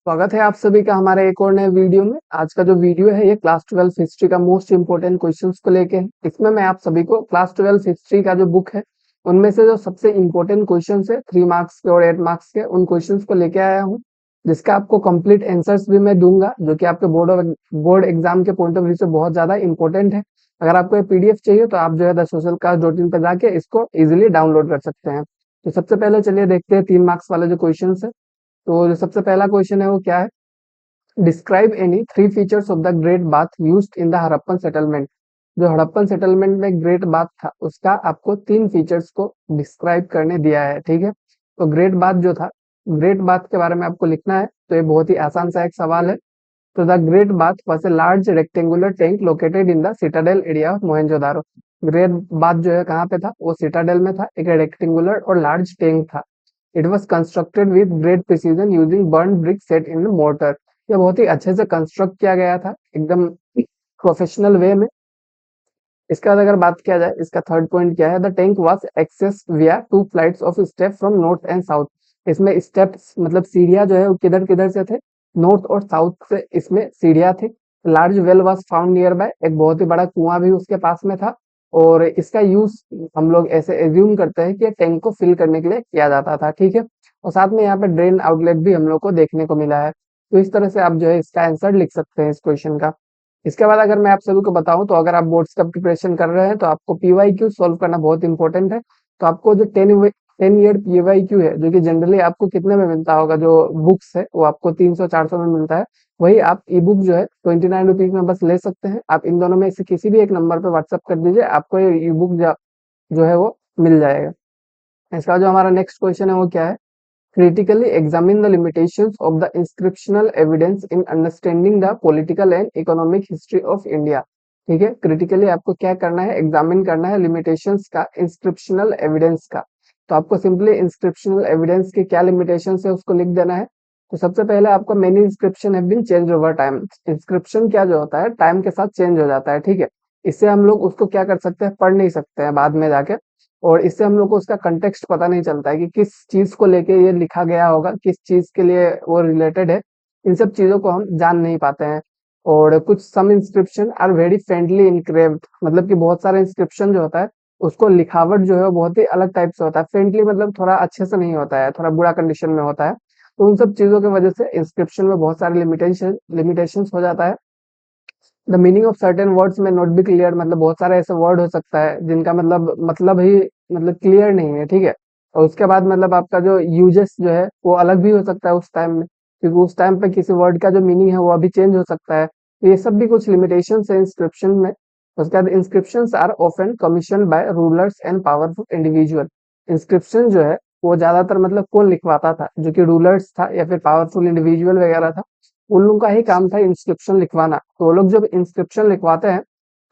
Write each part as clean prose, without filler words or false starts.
स्वागत है आप सभी का हमारे एक और नए वीडियो में। आज का जो वीडियो है ये क्लास 12 हिस्ट्री का मोस्ट इंपोर्टेंट क्वेश्चंस को लेके है। इसमें मैं आप सभी को क्लास 12 हिस्ट्री का जो बुक है उनमें से जो सबसे इंपॉर्टेंट क्वेश्चंस है 3 मार्क्स के और 8 मार्क्स के उन क्वेश्चंस को लेके आया हूँ, जिसका आपको कंप्लीट आंसर्स भी मैं दूंगा, जो कि आपके बोर्ड एग्जाम के पॉइंट ऑफ व्यू से बहुत ज्यादा इंपॉर्टेंट है। अगर आपको ये पीडीएफ चाहिए तो आप जो है the social class dot in पे जाके इसको इजिली डाउनलोड कर सकते हैं। तो सबसे पहले चलिए देखते हैं 3 मार्क्स वाले जो क्वेश्चन है। तो जो सबसे पहला क्वेश्चन है वो क्या है, describe any three features of the great bath used in the Harappan settlement. जो हड़प्पन सेटलमेंट में ग्रेट बाथ था उसका आपको 3 फीचर्स को डिस्क्राइब करने दिया है। ठीक है, तो ग्रेट बाथ जो था, ग्रेट बाथ के बारे में आपको लिखना है। तो ये बहुत ही आसान सा एक सवाल है। तो the great bath was a large rectangular tank located in the Citadel area of Mohenjo-daro. Great bath जो है कहाँ पे था, वो सिटाडेल में था। एक रेक्टेंगुलर और लार्ज टैंक था। It was constructed with great precision using burn brick set in mortar. ये बहुत ही अच्छे से कंस्ट्रक्ट किया गया था, एकदम प्रोफेशनल वे में। इसके बाद अगर बात किया जाए, इसका थर्ड पॉइंट क्या है, द टैंक वाज एक्सेस विया 2 flights of step from north and south. इसमें स्टेप्स मतलब सीढ़ियां जो है वो किधर किधर से थे, नॉर्थ और साउथ से इसमें सीढ़ियां थी। Large well was found near by, एक बहुत ही बड़ा कुआं भी उसके पास में था। और इसका यूज हम लोग ऐसे एज्यूम करते हैं कि टैंक को फिल करने के लिए किया जाता था। ठीक है, और साथ में यहाँ पे ड्रेन आउटलेट भी हम लोग को देखने को मिला है। तो इस तरह से आप जो है इसका आंसर लिख सकते हैं इस क्वेश्चन का। इसके बाद अगर मैं आप सभी को बताऊं, तो अगर आप बोर्ड्स का प्रिपरेशन कर रहे हैं तो आपको पीवाईक्यू सॉल्व करना बहुत इंपॉर्टेंट है। तो आपको जो 10 ईयर पीवाईक्यू है, जो कि जनरली आपको कितने में मिलता होगा, जो बुक्स है वो आपको 300-400 में मिलता है। वही आप ई बुक जो है 29 रुपीज में बस ले सकते हैं। आप इन दोनों में से किसी भी एक नंबर पे व्हाट्सअप कर दीजिए, आपको ये ई बुक जो है वो मिल जाएगा। इसका जो हमारा नेक्स्ट क्वेश्चन है वो क्या है, critically examine the limitations of the inscriptional evidence in understanding the political and economic history of India। ठीक है, क्रिटिकली आपको क्या करना है, एग्जामिन करना है लिमिटेशंस का इंस्क्रिप्शनल एविडेंस का। तो आपको सिंपली इंस्क्रिप्शनल एविडेंस के क्या लिमिटेशंस है उसको लिख देना है। तो सबसे पहले आपको many inscription have been change over time. Inscription क्या जो होता है टाइम के साथ चेंज हो जाता है। ठीक है, इससे हम लोग उसको क्या कर सकते हैं, पढ़ नहीं सकते हैं बाद में जाके। और इससे हम लोग को उसका कंटेक्स्ट पता नहीं चलता है कि किस चीज को लेके ये लिखा गया होगा, किस चीज के लिए वो रिलेटेड है। इन सब चीजों को हम जान नहीं पाते हैं। और कुछ सम इंस्क्रिप्शन आर वेरी फ्रेंडली इनक्रेव्ड, मतलब कि बहुत सारे इंस्क्रिप्शन जो होता है उसको लिखावट जो है वो बहुत ही अलग टाइप से होता है। फ्रेंडली मतलब थोड़ा अच्छे से नहीं होता है, थोड़ा बुरा कंडीशन में होता है। तो उन सब चीजों की वजह से इंस्क्रिप्शन में बहुत सारे लिमिटेशंस हो जाता है। The meaning of certain words में नॉट बी क्लियर, मतलब बहुत सारे ऐसे वर्ड हो सकता है जिनका मतलब ही मतलब क्लियर नहीं है। ठीक है, और उसके बाद मतलब आपका जो यूजेस जो है वो अलग भी हो सकता है उस टाइम में, क्योंकि उस टाइम पे किसी वर्ड का जो मीनिंग है वो अभी चेंज हो सकता है। तो ये सब भी कुछ लिमिटेशन है इंस्क्रिप्शन में। उसके बाद inscription are often commission by rulers and powerful individual. Inscription जो है वो ज्यादातर मतलब कौन लिखवाता था, जो कि रूलर्स था या फिर पावरफुल इंडिविजुअल वगैरह था। उन लोगों का ही काम था इंस्क्रिप्शन लिखवाना। तो वो लोग जब इंस्क्रिप्शन लिखवाते हैं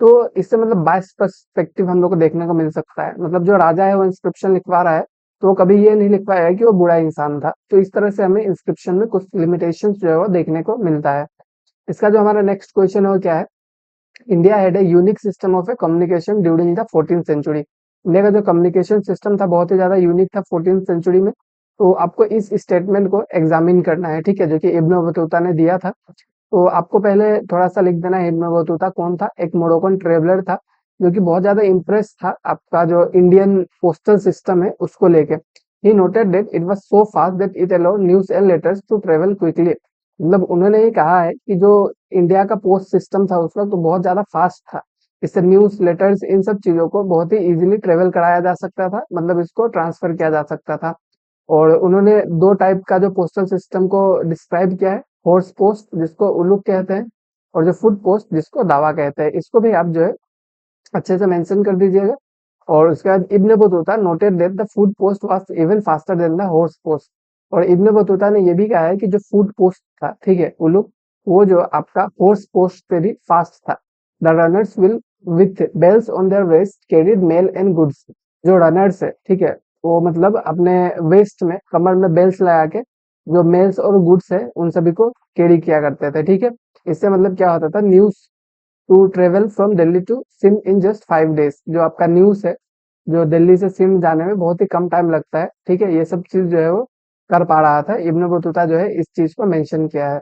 तो इससे मतलब बाइस पर्सपेक्टिव हम लोग को देखने को मिल सकता है। मतलब जो राजा है वो इंस्क्रिप्शन लिखवा रहा है तो वो कभी ये नहीं लिख पाएगा कि वो बुरा इंसान था। तो इस तरह से हमें इंस्क्रिप्शन में कुछ लिमिटेशंस जो है वो देखने को मिलता है। इसका जो हमारा नेक्स्ट क्वेश्चन है वो क्या है, India had a unique system of a communication during the 14th century. India का जो कम्युनिकेशन सिस्टम था बहुत ही ज्यादा यूनिक था 14th सेंचुरी में। तो आपको इस स्टेटमेंट को एग्जामिन करना है। ठीक है, जो कि इब्न बतूता ने दिया था। तो आपको पहले थोड़ा सा लिख देना है इब्न बतूता कौन था, एक मोरोकन ट्रेवलर था जो कि बहुत ज्यादा इम्प्रेस था आपका जो इंडियन पोस्टल सिस्टम है उसको लेके। He noted that it was so fast that it allowed news and letters to travel quickly. मतलब उन्होंने ये कहा है कि जो इंडिया का पोस्ट सिस्टम था उस वक्त तो बहुत ज्यादा फास्ट था। इससे न्यूज लेटर्स इन सब चीजों को बहुत ही इजीली ट्रेवल कराया जा सकता था, मतलब इसको ट्रांसफर किया जा सकता था। और उन्होंने दो टाइप का जो पोस्टल सिस्टम को डिस्क्राइब किया है, हॉर्स पोस्ट जिसको उल्लूक कहते हैं, और जो फुट पोस्ट जिसको दावा कहते हैं। इसको भी आप जो है अच्छे से मेंशन कर दीजिएगा। और उसके बाद Ibn Battuta noted that the food post was even faster than the horse post. और इब्न बतूता ने ये भी कहा है कि जो फूड पोस्ट था, ठीक है, उलूक, वो जो आपका हॉर्स पोस्ट से भी फास्ट था। The runners will with bells on their waist carried mail and goods. जो रनर्स है, ठीक है, वो मतलब अपने वेस्ट में कमर में बेल्स लगा के जो मेल्स और गुड्स है उन सभी को कैरी किया करते थे। ठीक है, इससे मतलब क्या होता था, news to travel from Delhi to Sindh in just 5 days. जो आपका न्यूज है जो दिल्ली से सिंध जाने में बहुत ही कम टाइम लगता है। ठीक है, ये सब चीज जो है वो कर पा रहा था। इब्न बतूता जो है इस चीज को मेंशन किया है।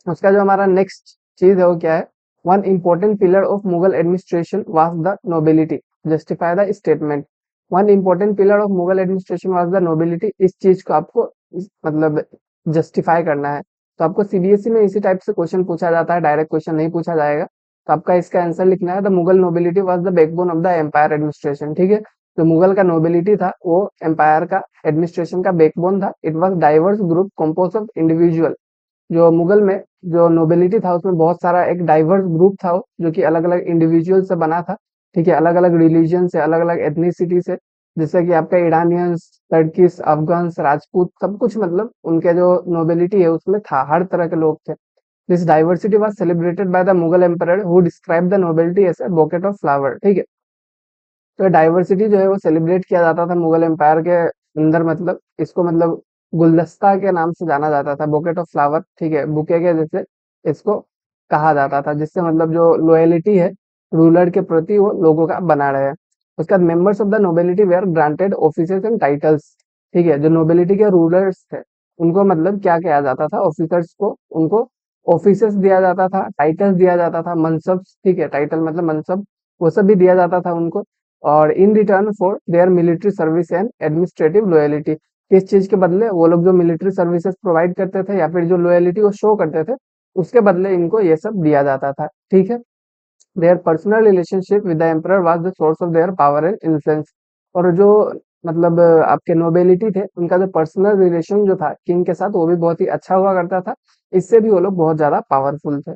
उसका जो हमारा नेक्स्ट चीज है वो क्या है, one important pillar of Mughal administration was the nobility, justify the statement. One important pillar of Mughal administration was the nobility, इस चीज को आपको मतलब जस्टिफाई करना है। तो आपको सीबीएसई में इसी टाइप से क्वेश्चन पूछा जाता है, डायरेक्ट क्वेश्चन नहीं पूछा जाएगा। तो आपका इसका आंसर लिखना है, the Mughal nobility was the backbone of the empire administration. ठीक है, जो मुगल का नोबिलिटी था वो एम्पायर का एडमिनिस्ट्रेशन का बैकबोन था। It was diverse group compose of individual, जो मुगल में जो नोबिलिटी था उसमें बहुत सारा एक डाइवर्स ग्रुप था वो, जो कि अलग अलग इंडिविजुअल से बना था। ठीक है, अलग अलग रिलीजन से, अलग अलग एथनिसिटी से, जैसे कि आपका ईरानियंस, टर्किस, अफगान्स, राजपूत, सब कुछ मतलब उनके जो नोबिलिटी है उसमें था, हर तरह के लोग थे। This diversity was celebrated by the Mughal emperor who describe the nobility as a bouquet of flower. ठीक है, तो डाइवर्सिटी जो है वो सेलिब्रेट किया जाता था मुगल एम्पायर के अंदर, मतलब इसको मतलब गुलदस्ता के नाम से जाना जाता था, बुकेट ऑफ फ्लावर। ठीक है, बुके के जैसे इसको कहा जाता था, जिससे मतलब जो लॉयलिटी है रूलर के प्रति वो लोगों का बना रहे। उसके बाद members of the nobility were granted offices and titles. ठीक है, जो नोबिलिटी के रूलर्स थे उनको मतलब क्या किया जाता था, ऑफिसर्स को उनको ऑफिसेस दिया जाता था, टाइटल्स दिया जाता था, मनसब। ठीक है, टाइटल मतलब मनसब, वो सब भी दिया जाता था उनको। और in return for their military service and administrative loyalty, किस चीज के बदले, वो लोग जो मिलिट्री सर्विसेज प्रोवाइड करते थे या फिर जो लॉयलिटी को शो करते थे उसके बदले इनको ये सब दिया जाता था। ठीक है, their personal relationship with the emperor was the source of their power and influence. और जो मतलब आपके नोबिलिटी थे उनका जो पर्सनल रिलेशन जो था किंग के साथ वो भी बहुत ही अच्छा हुआ करता था, इससे भी वो लोग बहुत ज्यादा पावरफुल थे।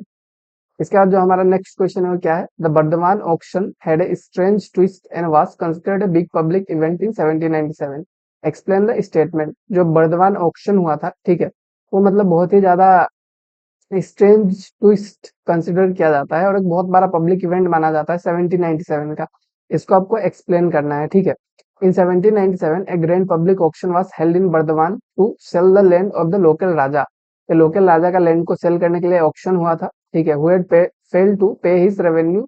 इसके बाद जो हमारा नेक्स्ट क्वेश्चन है वो क्या है, the Bardhaman auction had a strange twist and was considered a big public event in 1797, explain the statement. जो बर्धमान ऑक्शन हुआ था, ठीक है, वो मतलब बहुत ही ज्यादा स्ट्रेंज ट्विस्ट कंसिडर किया जाता है और एक बहुत बड़ा पब्लिक इवेंट माना जाता है 1797 का। इसको आपको एक्सप्लेन करना है। ठीक है, in 1797 a grand public auction was held in Bardhaman to sell the land of the local raja. Local राजा का लैंड को सेल करने के लिए ऑक्शन हुआ था। ठीक है, who had fail to pay his revenue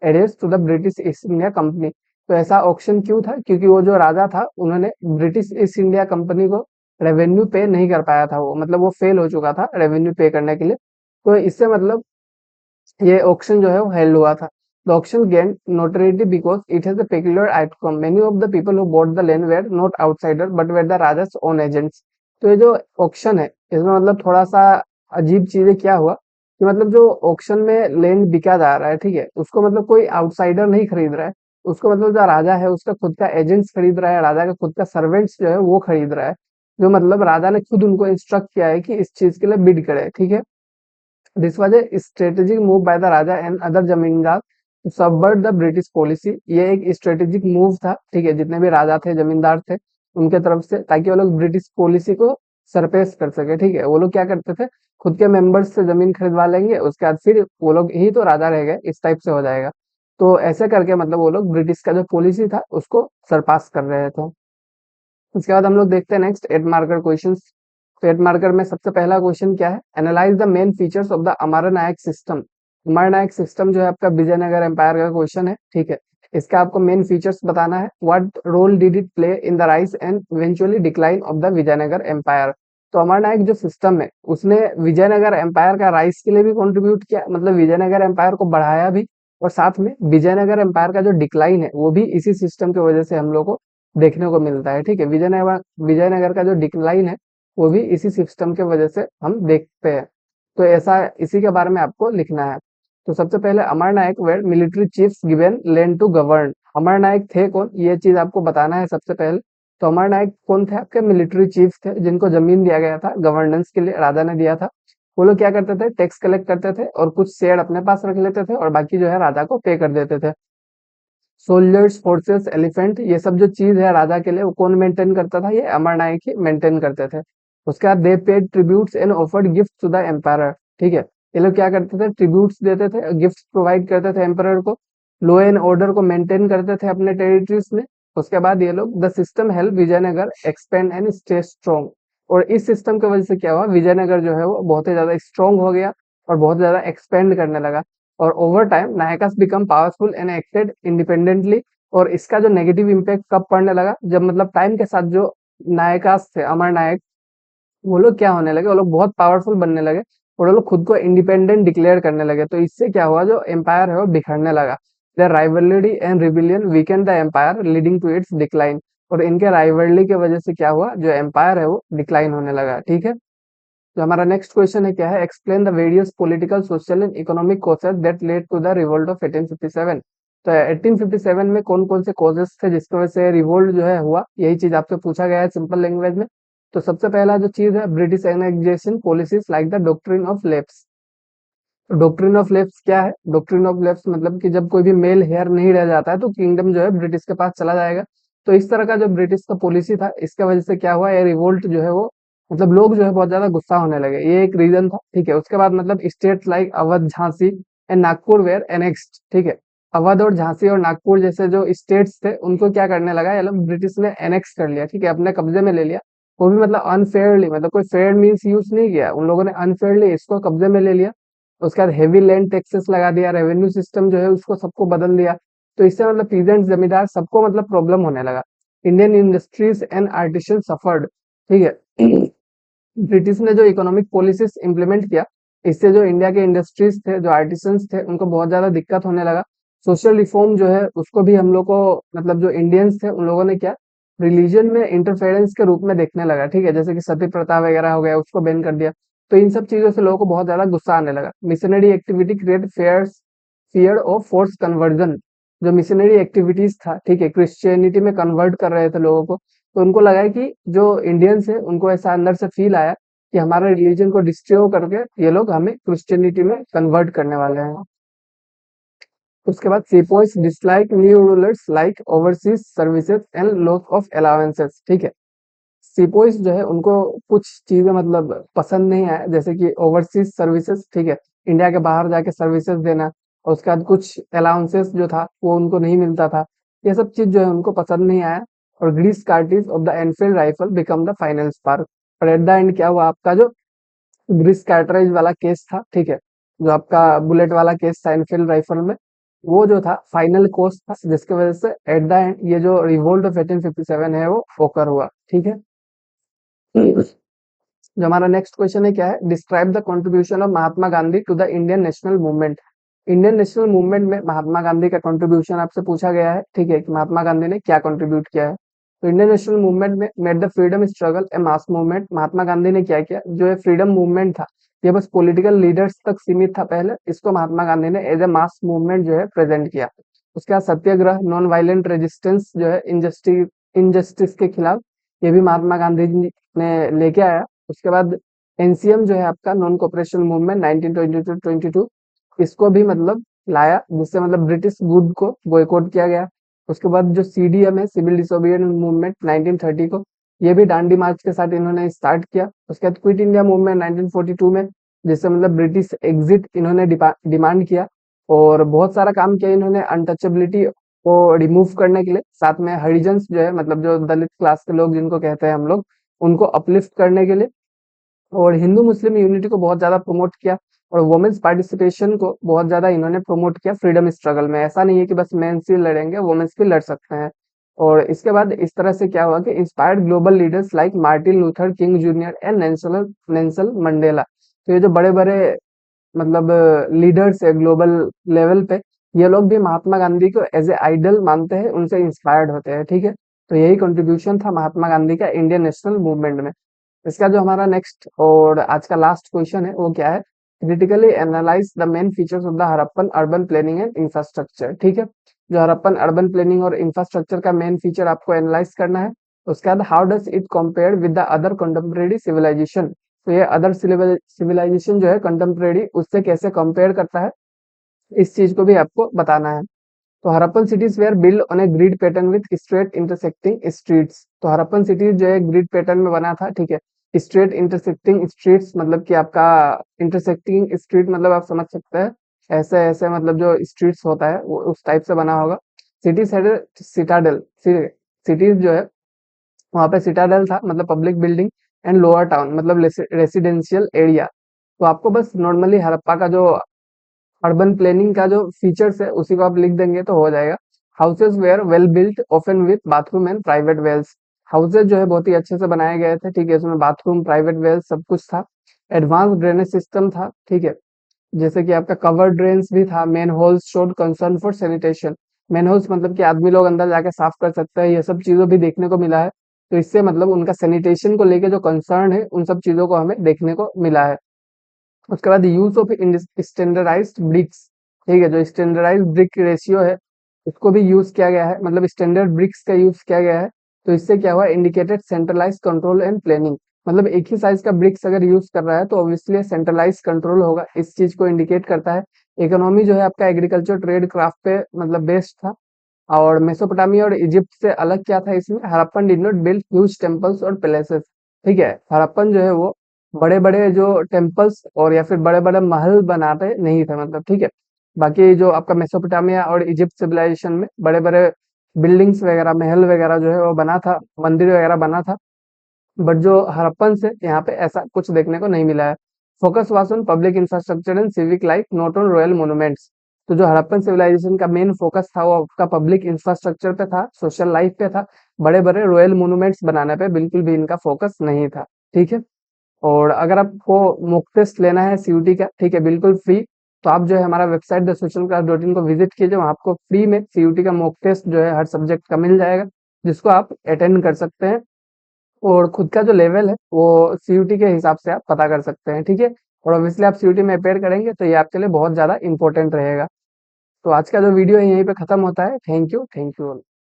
dues to the British East India Company. तो ऐसा ऑक्शन क्यों था, क्योंकि वो जो राजा था उन्होंने ब्रिटिश ईस्ट इंडिया कंपनी को रेवेन्यू पे नहीं कर पाया था, वो मतलब वो फेल हो चुका था रेवेन्यू पे करने के लिए। तो इससे मतलब ये ऑक्शन जो है वो हेल्ड हुआ था। The auction gain notoriety because it has a peculiar outcome, many of the people who bought the land were not outsider but were the raja's own agents. तो ये जो ऑक्शन है इसमें मतलब थोड़ा सा अजीब चीजें क्या हुआ कि मतलब जो ऑक्शन में लैंड बिका जा रहा है, ठीक है, उसको मतलब कोई आउटसाइडर नहीं खरीद रहा है, उसको मतलब जो राजा है उसका खुद का एजेंट्स खरीद रहा है, राजा का खुद का सर्वेंट्स जो है वो खरीद रहा है, जो मतलब राजा ने खुद उनको इंस्ट्रक्ट किया है कि इस चीज के लिए बिड करे। ठीक है, this was a strategic move by the raja and other zamindar to subvert the British policy. ये एक स्ट्रेटेजिक मूव था, ठीक है, जितने भी राजा थे, जमींदार थे, उनके तरफ से, ताकि वो लोग ब्रिटिश पॉलिसी को सरपेस कर सके। ठीक है, वो लोग क्या करते थे, खुद के मेंबर्स से जमीन खरीदवा लेंगे, उसके बाद फिर वो लोग ही तो राजा रह गए, इस टाइप से हो जाएगा। तो ऐसे करके मतलब वो लोग ब्रिटिश का जो पॉलिसी था उसको सरपास कर रहे थे। उसके बाद हम लोग देखते हैं नेक्स्ट 8 मार्कर क्वेश्चंस। तो 8 मार्कर में सबसे पहला क्वेश्चन क्या है, analyse the main features of the Amar Nayak system. Amar Nayak system जो है आपका विजयनगर एम्पायर का क्वेश्चन है। ठीक है, इसका आपको मेन फीचर्स बताना है। What role did it play in the rise and eventually decline of the Vijayanagara empire. तो अमर नायक जो सिस्टम है उसने विजयनगर एम्पायर का राइज के लिए भी कंट्रीब्यूट किया, मतलब विजयनगर एम्पायर को बढ़ाया भी, और साथ में विजयनगर एम्पायर का जो डिक्लाइन है वो भी इसी सिस्टम की वजह से हम लोग को देखने को मिलता है। ठीक है, विजयनगर का जो डिक्लाइन है वो भी इसी सिस्टम के वजह से हम देखते हैं। तो ऐसा इसी के बारे में आपको लिखना है। तो सबसे पहले Amar Nayak were military chiefs given land to govern. Amar Nayak थे कौन, ये चीज आपको बताना है सबसे पहले। तो अमर नायक कौन थे, आपके मिलिट्री चीफ थे जिनको जमीन दिया गया था गवर्नेंस के लिए, राजा ने दिया था। वो लोग क्या करते थे, टैक्स कलेक्ट करते थे और कुछ शेयर अपने पास रख लेते थे और बाकी जो है राजा को पे कर देते थे। सोल्जर्स, फोर्सेस, एलिफेंट, ये सब जो चीज है राजा के लिए वो कौन मेंटेन करता था, ये अमर नायक ही मेंटेन करते थे। उसके बाद they paid tributes and offered gift to the empire. ठीक है, ये लोग क्या करते थे, ट्रिब्यूट्स देते थे, गिफ्ट प्रोवाइड करते थे एम्पायर को, लॉ एंड ऑर्डर को मेंटेन करते थे अपने टेरिटरीज में। उसके बाद ये लोग, the system help Vijayanagara expand and stay strong. और इस सिस्टम की वजह से क्या हुआ, विजयनगर जो है वो बहुत ही ज्यादा स्ट्रॉन्ग हो गया और बहुत ज्यादा एक्सपेंड करने लगा। और over time nayakas become powerful and acted independently. और इसका जो नेगेटिव इम्पैक्ट कब पड़ने लगा, जब मतलब टाइम के साथ जो नायकास थे, अमर नायक, वो लोग क्या होने लगे, वो लोग बहुत पावरफुल बनने लगे और वो लोग खुद को इंडिपेंडेंट डिक्लेयर करने लगे। तो इससे क्या हुआ, जो एम्पायर है वो बिखरने लगा। The rivalry and rebellion weakened the empire leading to its decline. और इनके राइवलरी की वजह से क्या हुआ, जो एम्पायर है वो डिक्लाइन होने लगा। ठीक है, तो हमारा नेक्स्ट क्वेश्चन है, क्या है, explain the various political, social and economic causes that led to the revolt of 1857। तो 1857 में कौन कौन से कॉजेस थे जिसकी वजह से रिवोल्ट जो है हुआ, यही चीज आपसे पूछा गया है सिंपल लैंग्वेज में। तो सबसे पहला जो चीज है, British annexation policies like the doctrine of lapse. Doctrine of lapse क्या है, डॉक्ट्रिन ऑफ लेप्स मतलब कि जब कोई भी मेल हेयर नहीं रह जाता है तो किंगडम जो है ब्रिटिश के पास चला जाएगा। तो इस तरह का जो ब्रिटिश का पॉलिसी था, इसके वजह से क्या हुआ, ये रिवोल्ट जो है वो, मतलब लोग जो है बहुत ज्यादा गुस्सा होने लगे, ये एक रीजन था। ठीक है, उसके बाद मतलब state like Awadh, Jhansi and Nagpur were annexed. ठीक है, अवध और झांसी और नागपुर जैसे जो स्टेट्स थे, उनको क्या करने लगा, ये लोग ब्रिटिश ने एनेक्स कर लिया। ठीक है, अपने कब्जे में ले लिया। वो भी मतलब अनफेयरली, मतलब कोई फेयर मीन्स यूज नहीं किया उन लोगों ने, अनफेयरली इसको कब्जे में ले लिया। उसके बाद हेवी लैंड टैक्सेस लगा दिया, रेवेन्यू सिस्टम जो है उसको सबको बदल दिया। तो इससे मतलब पीजेंट, जमींदार, सबको मतलब प्रॉब्लम होने लगा। Indian industries and artisan suffered. ठीक है, ब्रिटिश ने जो इकोनॉमिक पॉलिसीज इंप्लीमेंट किया, इससे जो इंडिया के इंडस्ट्रीज थे, जो आर्टिसंस थे, उनको बहुत ज्यादा दिक्कत होने लगा। सोशल रिफॉर्म जो है उसको भी हम लोग को, मतलब जो इंडियंस थे उन लोगों ने क्या, रिलीजन में इंटरफेरेंस के रूप में देखने लगा। ठीक है, जैसे कि सती प्रथा वगैरह हो गया, उसको बैन कर दिया। तो इन सब चीजों से लोगों को बहुत ज्यादा गुस्सा आने लगा। Missionary activity create fear of force conversion. जो मिशनरी एक्टिविटीज था, ठीक है, क्रिश्चियनिटी में कन्वर्ट कर रहे थे लोगों को, तो उनको लगा कि जो इंडियंस है उनको ऐसा अंदर से फील आया कि हमारे रिलीजन को डिस्ट्रॉय करके ये लोग हमें क्रिश्चियनिटी में कन्वर्ट करने वाले हैं। उसके बाद sepoys dislike new rulers like overseas services and loss of allowances. ठीक है, सीपोइस जो है उनको कुछ चीजें मतलब पसंद नहीं आया, जैसे कि ओवरसीज सर्विसेज, ठीक है, इंडिया के बाहर जाके सर्विसेज देना, और उसके बाद कुछ अलाउंसेस जो था वो उनको नहीं मिलता था। ये सब चीज जो है उनको पसंद नहीं आया। और grease cartridge of the Enfield rifle become the final spark. और एट द एंड क्या हुआ, आपका जो ग्रीस कार्टराइज वाला केस था, ठीक है, जो आपका बुलेट वाला केस था एनफील्ड राइफल में, वो जो था फाइनल कोर्स था, जिसकी वजह से एट द एंड ये जो रिवोल्ट ऑफ 1857 है वो ओकर हुआ। ठीक है, जो हमारा नेक्स्ट क्वेश्चन है, क्या है, describe the contribution of Mahatma Gandhi to the Indian national movement. Indian national movement में महात्मा गांधी का कंट्रीब्यूशन आपसे पूछा गया है। ठीक है, कि महात्मा गांधी ने क्या कंट्रीब्यूट किया है। तो इंडियन नेशनल मूवमेंट में made the freedom struggle a mass movement. Mahatma Gandhi ने क्या किया, जो ये फ्रीडम मूवमेंट था, ये बस पॉलिटिकल लीडर्स तक सीमित था पहले, इसको महात्मा गांधी ने एज ए मास मूवमेंट जो है प्रेजेंट किया। उसके बाद सत्याग्रह, नॉन वायलेंट रेजिस्टेंस जो है इनजस्टिस के खिलाफ, ये भी महात्मा गांधी जी ने लेके आया। उसके बाद एनसीएम जो है आपका, नॉन कोऑपरेशन मूवमेंट 1922, इसको भी मतलब लाया, जिससे मतलब ब्रिटिश गुड को बॉयकॉट किया गया। उसके बाद जो सीडीएम है, सिविल डिसोबीडियंस मूवमेंट 1930 को, ये भी डांडी मार्च के साथ इन्होंने स्टार्ट किया। उसके बाद क्विट इंडिया मूवमेंट 1942 में, जिससे मतलब ब्रिटिश एग्जिट इन्होंने डिमांड किया। और बहुत सारा काम किया इन्होंने अनटचेबिलिटी को रिमूव करने के लिए। साथ में हरिजन्स जो है, मतलब जो दलित क्लास के लोग जिनको कहते हैं हम लोग, उनको अपलिफ्ट करने के लिए। और हिंदू मुस्लिम यूनिटी को बहुत ज्यादा प्रमोट किया। और वुमेन्स पार्टिसिपेशन को बहुत ज्यादा इन्होंने प्रमोट किया फ्रीडम स्ट्रगल में। ऐसा नहीं है कि बस मेंस ही लड़ेंगे, वुमेन्स भी लड़ सकते हैं। और इसके बाद इस तरह से क्या हुआ कि inspired global leaders like Martin Luther king junior and Nelson Mandela. तो ये जो बड़े बड़े मतलब लीडर्स है ग्लोबल लेवल पे, ये लोग भी महात्मा गांधी को एज ए आइडल मानते हैं, उनसे इंस्पायर्ड होते हैं। ठीक है, तो यही कंट्रीब्यूशन था महात्मा गांधी का इंडियन नेशनल मूवमेंट में। इसका जो हमारा नेक्स्ट और आज का लास्ट क्वेश्चन है वो क्या है, critically analyse the main features of the Harappan urban planning and infrastructure. ठीक है, जो हड़प्पन अर्बन प्लानिंग और इंफ्रास्ट्रक्चर का मेन फीचर आपको एनालाइज करना है। उसके बाद how does it compare with the other contemporary civilisation. तो ये अदर सिविलाइजेशन जो है कंटेम्प्रेरी, उससे कैसे कंपेयर करता है, इस चीज को भी आपको बताना है। तो Harappan cities were build on a grid pattern with straight intersecting streets. तो हरप्पन सिटीज जो है ग्रिड पैटर्न में बना था। ठीक है, स्ट्रेट इंटरसेक्टिंग स्ट्रीट्स मतलब कि आपका इंटरसेक्टिंग स्ट्रीट मतलब आप समझ सकते हैं, ऐसे ऐसे मतलब जो स्ट्रीट्स होता है वो उस टाइप से बना होगा। सिटीज हैड सिटाडेल, सिटीज जो है वहां पे सिटाडेल था, मतलब public building, and lower town मतलब रेसिडेंशियल एरिया। तो आपको बस नॉर्मली हड़प्पा का जो अर्बन प्लानिंग का जो फीचर्स है उसी को आप लिख देंगे तो हो जाएगा। Houses were well built, open with bathroom and private wells. Houses जो है बहुत ही अच्छे से बनाए गए थे, ठीक है, इसमें बाथरूम, प्राइवेट वेल सब कुछ था। एडवांस ड्रेनेज सिस्टम था, ठीक है, जैसे कि आपका कवर ड्रेन्स भी था। Main holes showed concern for sanitation. Main holes मतलब कि आदमी लोग अंदर जाके साफ कर सकते हैं, ये सब चीजों भी देखने को मिला है। तो इससे मतलब उनका सैनिटेशन को लेके जो कंसर्न है, उन सब चीजों को हमें देखने को मिला है। उसके बाद यूज ऑफ स्टैंडर्डाइज्ड ब्रिक्स, ठीक है, जो स्टैंडर्डाइज्ड ब्रिक रेशियो है उसको भी यूज किया गया है, मतलब स्टैंडर्ड ब्रिक्स का यूज किया गया है। तो इससे क्या हुआ, indicated centralise control and planning. मतलब एक ही साइज का ब्रिक्स अगर यूज कर रहा है तो ऑब्वियसली सेंट्रलाइज कंट्रोल होगा, इस चीज को इंडिकेट करता है। इकोनॉमी जो है आपका एग्रीकल्चर, ट्रेड, क्राफ्ट पे मतलब बेस्ड था। और मेसोपोटामिया और इजिप्ट से अलग क्या था इसमें, Harappan did not build huge temples और पैलेसेस, ठीक है, हड़प्पन जो है वो बड़े बड़े जो टेम्पल्स और या फिर बड़े बड़े महल बनाते नहीं थे, मतलब, ठीक है। बाकी जो आपका मेसोपोटामिया और इजिप्ट सिविलाइजेशन में बड़े बड़े बिल्डिंग्स वगैरह, महल वगैरह जो है वो बना था, मंदिर वगैरह बना था। बट जो हड़प्पन से यहाँ पे ऐसा कुछ देखने को नहीं मिला है। Focus was on public infrastructure and civic life, not on royal monuments. तो जो हड़प्पन सिविलाइजेशन का मेन फोकस था वो आपका पब्लिक इंफ्रास्ट्रक्चर पे था, सोशल लाइफ पे था। बड़े बड़े रॉयल मोन्यूमेंट्स बनाने पे बिल्कुल भी इनका फोकस नहीं था, ठीक है। और अगर आपको मॉक टेस्ट लेना है सीयूटी का, ठीक है, बिल्कुल फ्री, तो आप जो है हमारा website the social class dot in को विजिट कीजिए, वहाँ आपको फ्री में सीयूटी का मॉक टेस्ट जो है हर सब्जेक्ट का मिल जाएगा, जिसको आप अटेंड कर सकते हैं। और खुद का जो लेवल है वो सीयूटी के हिसाब से आप पता कर सकते हैं, ठीक है। और ऑब्वियसली आप सीयूटी में अपेयर करेंगे तो ये आपके लिए बहुत ज्यादा इंपॉर्टेंट रहेगा। तो आज का जो वीडियो है यहीं पे खत्म होता है। Thank you, thank you.